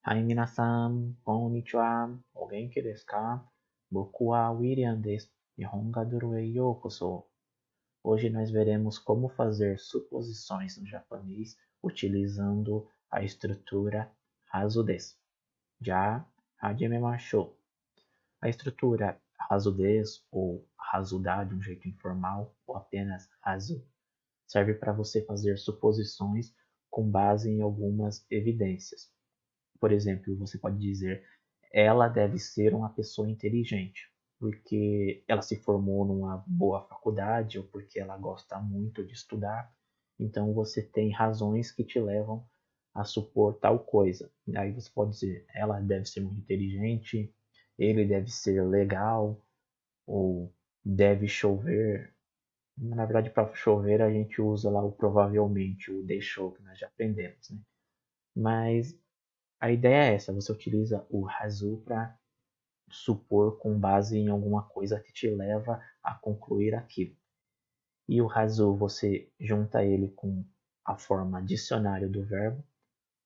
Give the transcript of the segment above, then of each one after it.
Hai minasan, konnichiwa, o genki desu ka? Boku wa William desu. Nihon ga Doru e Yokoso. Hoje nós veremos como fazer suposições no japonês utilizando a estrutura Hazu desu. Já hajimemashou. A estrutura Hazu desu ou Hazuda de um jeito informal ou apenas Hazu serve para você fazer suposições com base em algumas evidências. Por exemplo, você pode dizer, ela deve ser uma pessoa inteligente, porque ela se formou numa boa faculdade ou porque ela gosta muito de estudar. Então você tem razões que te levam a supor tal coisa. Aí você pode dizer, ela deve ser muito inteligente, ele deve ser legal, ou deve chover. Na verdade, para chover a gente usa lá o provavelmente, o deixou, que nós já aprendemos, né? Mas a ideia é essa, você utiliza o Hazu para supor com base em alguma coisa que te leva a concluir aquilo. E o Hazu você junta ele com a forma dicionário do verbo,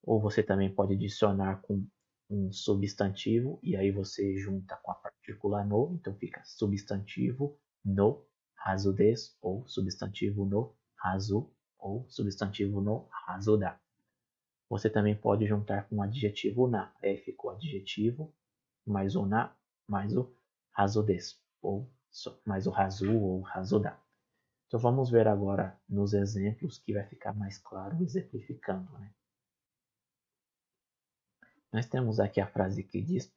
ou você também pode adicionar com um substantivo, e aí você junta com a partícula no, então fica substantivo no Hazu desu, ou substantivo no Hazu, ou substantivo no Hazuda. Você também pode juntar com o adjetivo na. Aí fica o adjetivo, mais o na, mais o Hazu desu, ou mais o Hazu ou Hazuda. Então vamos ver agora nos exemplos que vai ficar mais claro exemplificando, né? Nós temos aqui a frase que diz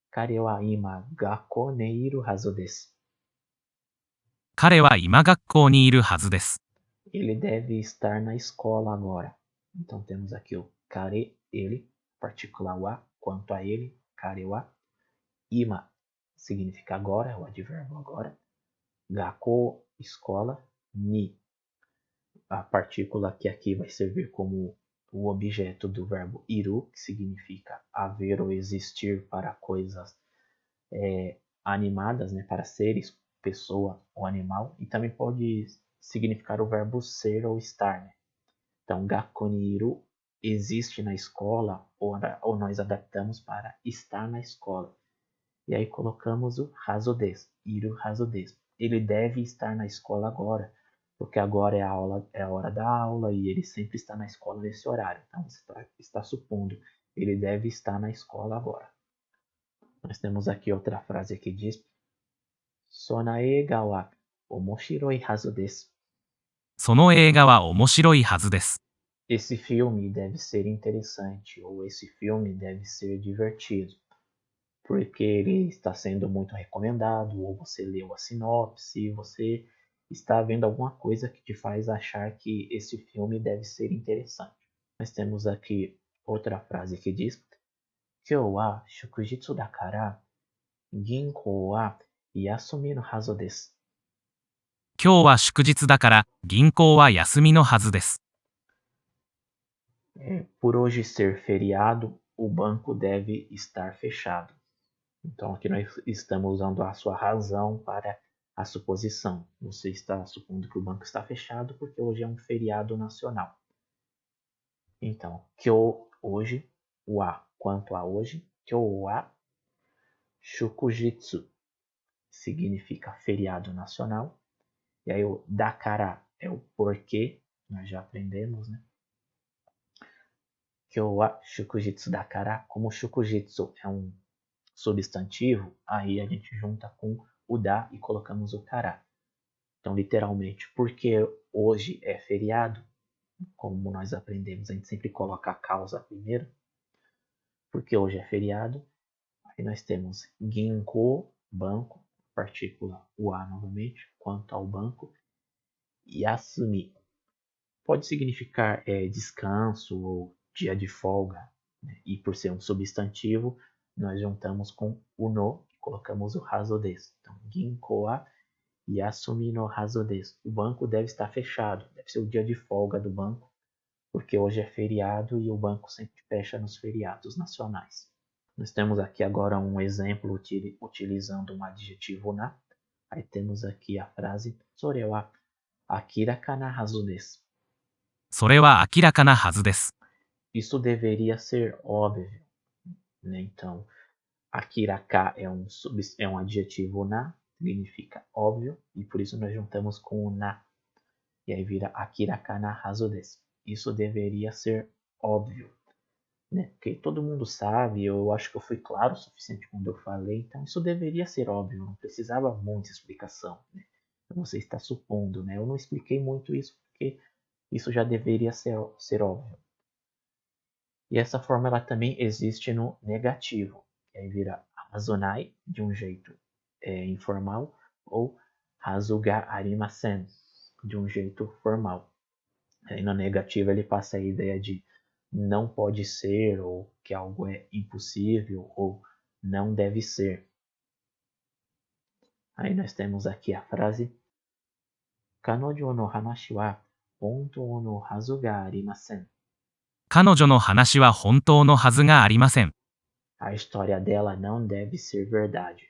Kare wa ima gakkou ne iru hazu desu. 彼は今学校にいるはずです。 Ele deve estar na escola agora. Então temos aqui o kare, ele, partícula wa, quanto a ele, kare wa. Ima significa agora, é o advérbio agora. Gakkou, escola. Ni, a partícula que aqui vai servir como o objeto do verbo iru, que significa haver ou existir para coisas animadas, né, para seres, pessoa ou animal. E também pode significar o verbo ser ou estar, né? Então, gakkou ni iru existe na escola, ou nós adaptamos para estar na escola. E aí colocamos o Hazu desu, iru Hazu desu. Ele deve estar na escola agora, porque agora é a hora da aula e ele sempre está na escola nesse horário. Então você está supondo, ele deve estar na escola agora. Nós temos aqui outra frase que diz Sonaega wa omoshiroi hazu desu. その映画は面白いはずです。 Esse filme deve ser interessante ou esse filme deve ser divertido. Porque ele está sendo muito recomendado, ou você leu a sinopse, você está vendo alguma coisa que te faz achar que esse filme deve ser interessante. Nós temos aqui outra frase que diz Kyou wa shukujitsu dakara ginkou wa yasumi no hazu desu. 今日は祝日だから銀行は休みのはずです。 Por hoje ser feriado, o banco deve estar fechado. Então aqui nós estamos usando a sua razão para a suposição. Você está supondo que o banco está fechado porque hoje é um feriado nacional. Então, kyo hoje, wa quanto a hoje, kyo wa shukujitsu significa feriado nacional. E aí o dakara é o porquê, nós já aprendemos, né? Kyo wa shukujitsu dakara, como shukujitsu é um substantivo, aí a gente junta com o da e colocamos o kara. Então, literalmente, porque hoje é feriado, como nós aprendemos, a gente sempre coloca a causa primeiro. Porque hoje é feriado, aí nós temos ginko, banco, partícula wa novamente, quanto ao banco. Yasumi pode significar descanso ou dia de folga, né? E por ser um substantivo, nós juntamos com o no e colocamos o hazu desu. Então, ginko wa yasumi no hazu desu. O banco deve estar fechado, deve ser o dia de folga do banco, porque hoje é feriado e o banco sempre fecha nos feriados nacionais. Nós temos aqui agora um exemplo utilizando um adjetivo na. Aí temos aqui a frase Sore wa akiraka na hazu desu. それは明らかなはずです。 Isso deveria ser óbvio. né? Então, akiraka é um adjetivo na, significa óbvio, e por isso nós juntamos com o na. E aí vira akiraka na hazu desu. Isso deveria ser óbvio, né? Porque todo mundo sabe, eu acho que eu fui claro o suficiente quando eu falei, então isso deveria ser óbvio, não precisava muita explicação, né? Você está supondo, né? Eu não expliquei muito isso porque isso já deveria ser óbvio. E essa forma ela também existe no negativo, que aí vira hazonai de um jeito informal ou hazuga arimasen de um jeito formal. Aí no negativo ele passa a ideia de não pode ser ou que algo é impossível ou não deve ser. Aí nós temos aqui a frase Kanojo no hanashi wa hontou no hazu ga arimasen. 彼女の話は本当のはずがありません。 A história dela não deve ser verdade.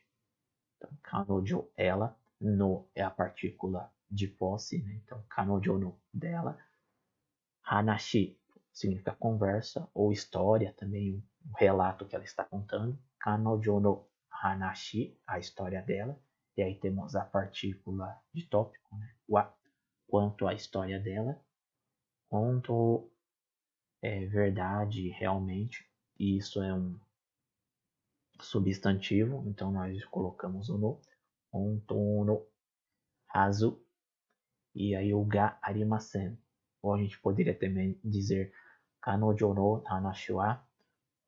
Então, kanojo, ela, no é a partícula de posse, né? Então, kanojo no, dela. Hanashi significa conversa ou história, também um relato que ela está contando. Kanojo no hanashi, a história dela. E aí temos a partícula de tópico, né? Wa, quanto à história dela. Honto é verdade, realmente. E isso é um substantivo, então nós colocamos o no. Honto no hazu. E aí o ga arimasen. Ou a gente poderia também dizer Kanojo no hanashi wa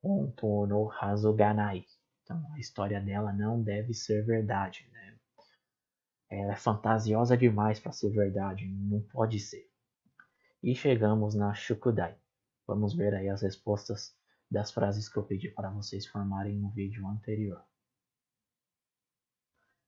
hontou no hazu ga nai. Então a história dela não deve ser verdade, né? Ela é fantasiosa demais para ser verdade, não pode ser. E chegamos na shukudai. Vamos ver aí as respostas das frases que eu pedi para vocês formarem no vídeo anterior.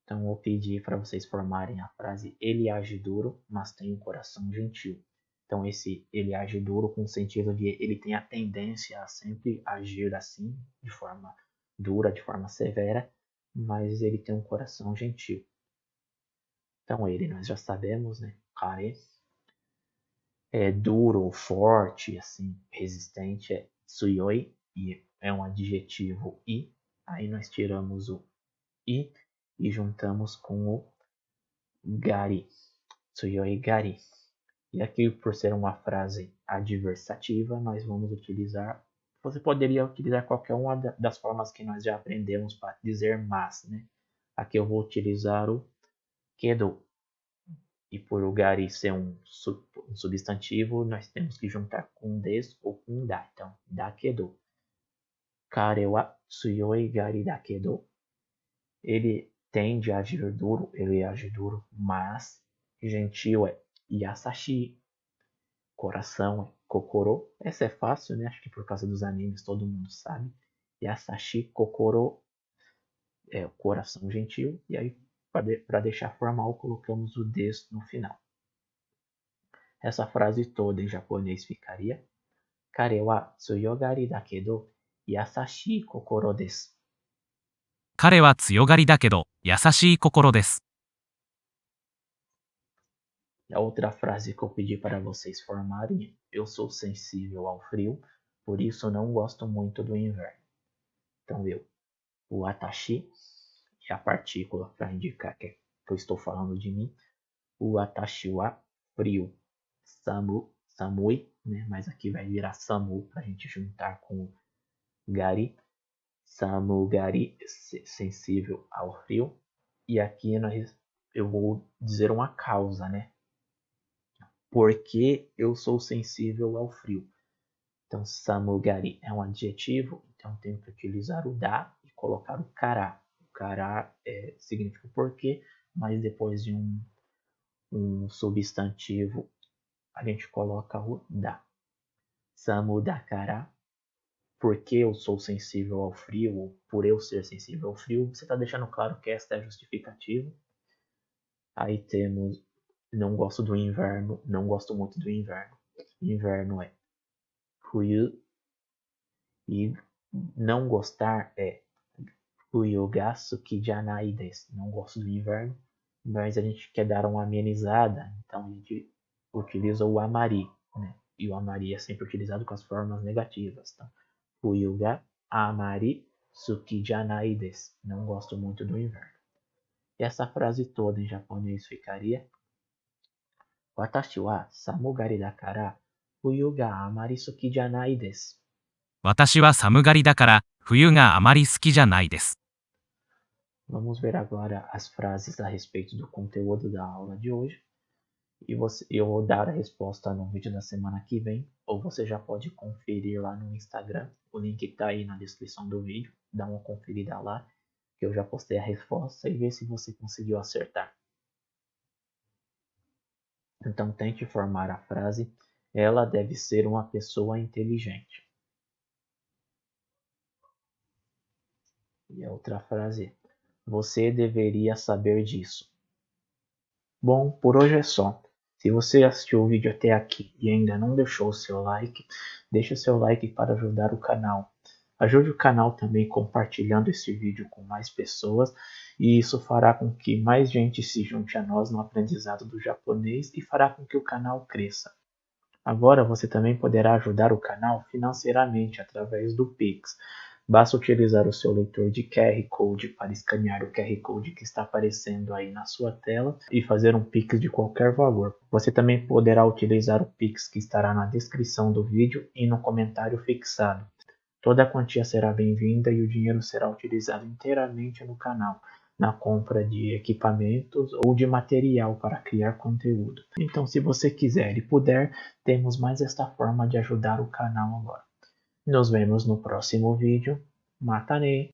Então eu pedi para vocês formarem a frase ele age duro, mas tem um coração gentil. Então esse ele age duro com o sentido de ele tem a tendência a sempre agir assim, de forma dura, de forma severa, mas ele tem um coração gentil. Então ele nós já sabemos, né? Kare é duro, forte, assim, resistente, é tsuyoi, e é um adjetivo i. Aí nós tiramos o i e juntamos com o gari, tsuyoi gari. E aqui, por ser uma frase adversativa, nós vamos utilizar. Você poderia utilizar qualquer uma das formas que nós já aprendemos para dizer mas, né? Aqui eu vou utilizar o kedo. E por o gari ser um substantivo, nós temos que juntar com des ou com da. Então, dakedo. Kare wa tsuyoi gari dakedo. Ele tende a agir duro, ele age duro, mas gentil é yasashi. Coração é kokoro. Essa é fácil, né? Acho que por causa dos animes todo mundo sabe. Yasashi kokoro é o coração gentil. E aí, para deixar formal, colocamos o des no final. Essa frase toda em japonês ficaria Kare wa tsuyogari dakedo yasashii kokoro desu. 彼は強がりだけど、優しい心です。 A outra frase que eu pedi para vocês formarem é eu sou sensível ao frio, por isso não gosto muito do inverno. Então o atashi é a partícula para indicar que eu estou falando de mim. O atashi wa, frio. Samui, né? Mas aqui vai virar samu para a gente juntar com o gari. Samugari, sensível ao frio. E aqui eu vou dizer uma causa, né? Por que eu sou sensível ao frio? Então, samugari é um adjetivo, então tenho que utilizar o da e colocar o kara. O kara significa porquê, mas depois de um substantivo a gente coloca o da. Samudakara, porque eu sou sensível ao frio, ou por eu ser sensível ao frio, você está deixando claro que esta é a justificativa. Aí temos, não gosto do inverno, não gosto muito do inverno. Inverno é fuyu, e não gostar é fuyu ga suki janai desu. Não gosto do inverno, mas a gente quer dar uma amenizada, então a gente utiliza o amari, né? E o amari é sempre utilizado com as formas negativas. Então, fuyu ga amari suki janai desu. Não gosto muito do inverno. E essa frase toda em japonês ficaria: Watashi wa samugari dakara fuyu ga amari suki janai desu. 私は寒がりだから冬があまり好きじゃないです。 Vamos ver agora as frases a respeito do conteúdo da aula de hoje. Eu vou dar a resposta no vídeo da semana que vem, ou você já pode conferir lá no Instagram. O link está aí na descrição do vídeo. Dá uma conferida lá, que eu já postei a resposta e vê se você conseguiu acertar. Então tente formar a frase: ela deve ser uma pessoa inteligente. E a outra frase: você deveria saber disso. Bom, por hoje é só. Se você assistiu o vídeo até aqui e ainda não deixou o seu like, deixe o seu like para ajudar o canal. Ajude o canal também compartilhando esse vídeo com mais pessoas, e isso fará com que mais gente se junte a nós no aprendizado do japonês e fará com que o canal cresça. Agora você também poderá ajudar o canal financeiramente através do Pix. Basta utilizar o seu leitor de QR Code para escanear o QR Code que está aparecendo aí na sua tela e fazer um Pix de qualquer valor. Você também poderá utilizar o Pix que estará na descrição do vídeo e no comentário fixado. Toda a quantia será bem-vinda e o dinheiro será utilizado inteiramente no canal, na compra de equipamentos ou de material para criar conteúdo. Então, se você quiser e puder, temos mais esta forma de ajudar o canal agora. Nos vemos no próximo vídeo. Mata ne!